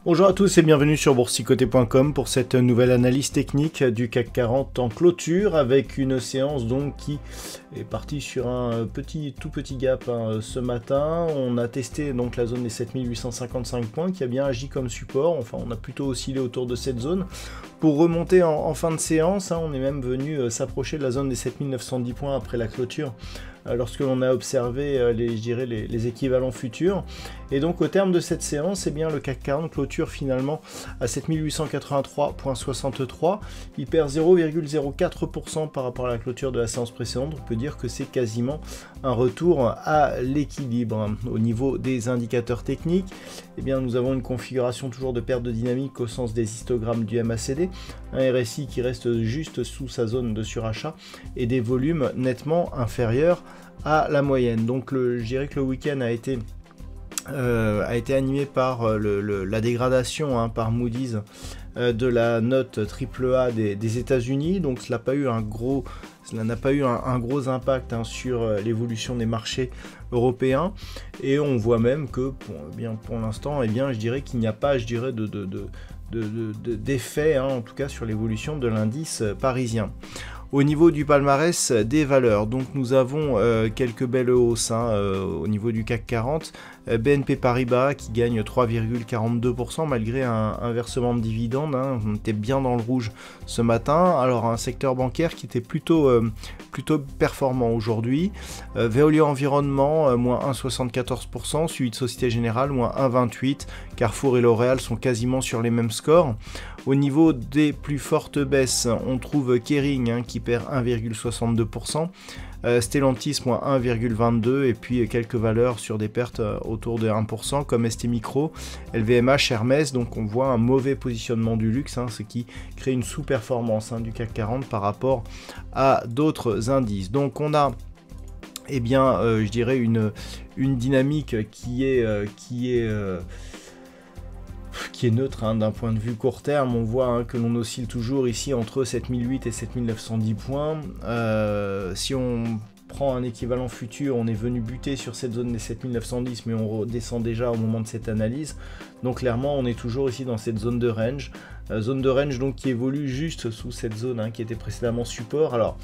Bonjour à tous et bienvenue sur boursicoté.com pour cette nouvelle analyse technique du CAC 40 en clôture avec une séance donc qui est partie sur un tout petit gap ce matin. On a testé donc la zone des 7855 points qui a bien agi comme support, enfin on a plutôt oscillé autour de cette zone. Pour remonter en fin de séance, on est même venu s'approcher de la zone des 7910 points après la clôture lorsque l'on a observé les équivalents futurs. Et donc au terme de cette séance, le CAC 40 clôture finalement à 7883,63. Il perd 0,04% par rapport à la clôture de la séance précédente. On peut dire que c'est quasiment un retour à l'équilibre. Au niveau des indicateurs techniques, nous avons une configuration toujours de perte de dynamique au sens des histogrammes du MACD, un RSI qui reste juste sous sa zone de surachat et des volumes nettement inférieurs à la moyenne. Donc je dirais que le week-end a été animé par la dégradation par Moody's de la note AAA des États-Unis. Donc cela n'a pas eu un gros impact sur l'évolution des marchés européens. Et on voit même que pour l'instant, je dirais qu'il n'y a pas d'effet en tout cas sur l'évolution de l'indice parisien. Au niveau du palmarès des valeurs, donc nous avons quelques belles hausses au niveau du CAC 40. BNP Paribas qui gagne 3,42% malgré un versement de dividendes. On était bien dans le rouge ce matin. Alors un secteur bancaire qui était plutôt performant aujourd'hui. Veolia Environnement, moins 1,74%, suivi de Société Générale, moins 1,28%. Carrefour et L'Oréal sont quasiment sur les mêmes scores. Au niveau des plus fortes baisses, on trouve Kering qui perd 1,62%. Stellantis moins 1,22 et puis quelques valeurs sur des pertes autour de 1% comme ST Micro, LVMH, Hermès. Donc on voit un mauvais positionnement du luxe, ce qui crée une sous-performance du CAC 40 par rapport à d'autres indices. Donc on a je dirais une dynamique qui est neutre d'un point de vue court terme. On voit que l'on oscille toujours ici entre 7008 et 7910 points. Si on prend un équivalent futur, on est venu buter sur cette zone des 7910, mais on redescend déjà au moment de cette analyse. Donc clairement, on est toujours ici dans cette zone de range. Donc qui évolue juste sous cette zone qui était précédemment support. Alors,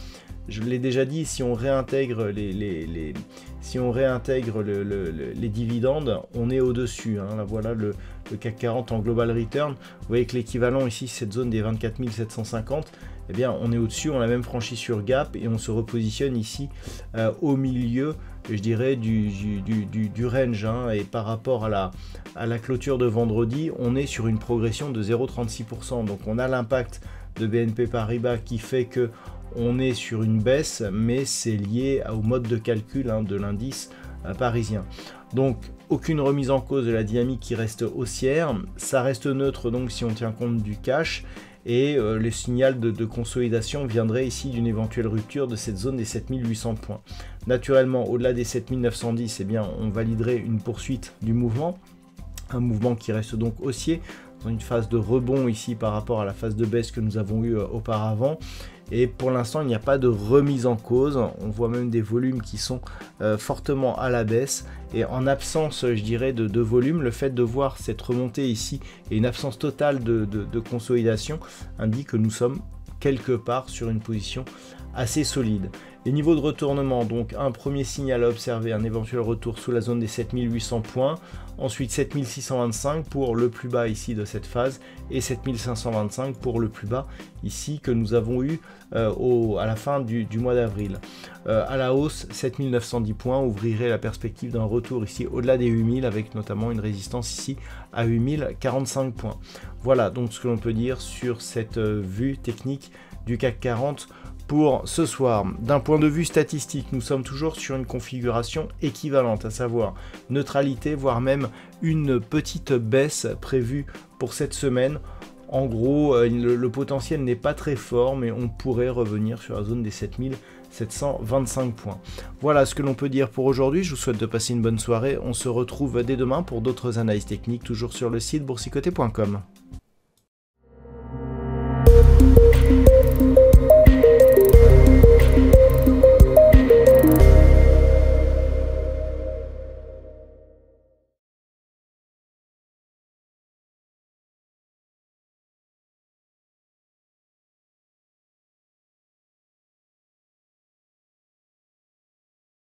je l'ai déjà dit, si on réintègre les dividendes, on est au-dessus. Là, voilà le CAC 40 en global return. Vous voyez que l'équivalent ici, cette zone des 24 750, on est au-dessus, on l'a même franchi sur gap et on se repositionne ici au milieu, je dirais, du range. Et par rapport à la clôture de vendredi, on est sur une progression de 0,36%. Donc on a l'impact de BNP Paribas qui fait que on est sur une baisse, mais c'est lié au mode de calcul de l'indice parisien. Donc aucune remise en cause de la dynamique qui reste haussière, ça reste neutre donc si on tient compte du cash, et le signal de consolidation viendrait ici d'une éventuelle rupture de cette zone des 7800 points. Naturellement, au-delà des 7910, on validerait une poursuite du mouvement, un mouvement qui reste donc haussier, dans une phase de rebond ici par rapport à la phase de baisse que nous avons eue auparavant. Et pour l'instant, il n'y a pas de remise en cause. On voit même des volumes qui sont fortement à la baisse. Et en absence, je dirais, de volume, le fait de voir cette remontée ici et une absence totale de consolidation indique que nous sommes quelque part sur une position assez solide. Les niveaux de retournement, donc un premier signal à observer, un éventuel retour sous la zone des 7800 points, ensuite 7625 pour le plus bas ici de cette phase et 7525 pour le plus bas ici que nous avons eu à la fin du mois d'avril. À la hausse, 7910 points ouvrirait la perspective d'un retour ici au-delà des 8000 avec notamment une résistance ici à 8045 points. Voilà donc ce que l'on peut dire sur cette vue technique du CAC 40 pour ce soir. D'un point de vue statistique, nous sommes toujours sur une configuration équivalente, à savoir neutralité, voire même une petite baisse prévue pour cette semaine. En gros, le potentiel n'est pas très fort, mais on pourrait revenir sur la zone des 7725 points. Voilà ce que l'on peut dire pour aujourd'hui. Je vous souhaite de passer une bonne soirée. On se retrouve dès demain pour d'autres analyses techniques, toujours sur le site boursicoté.com.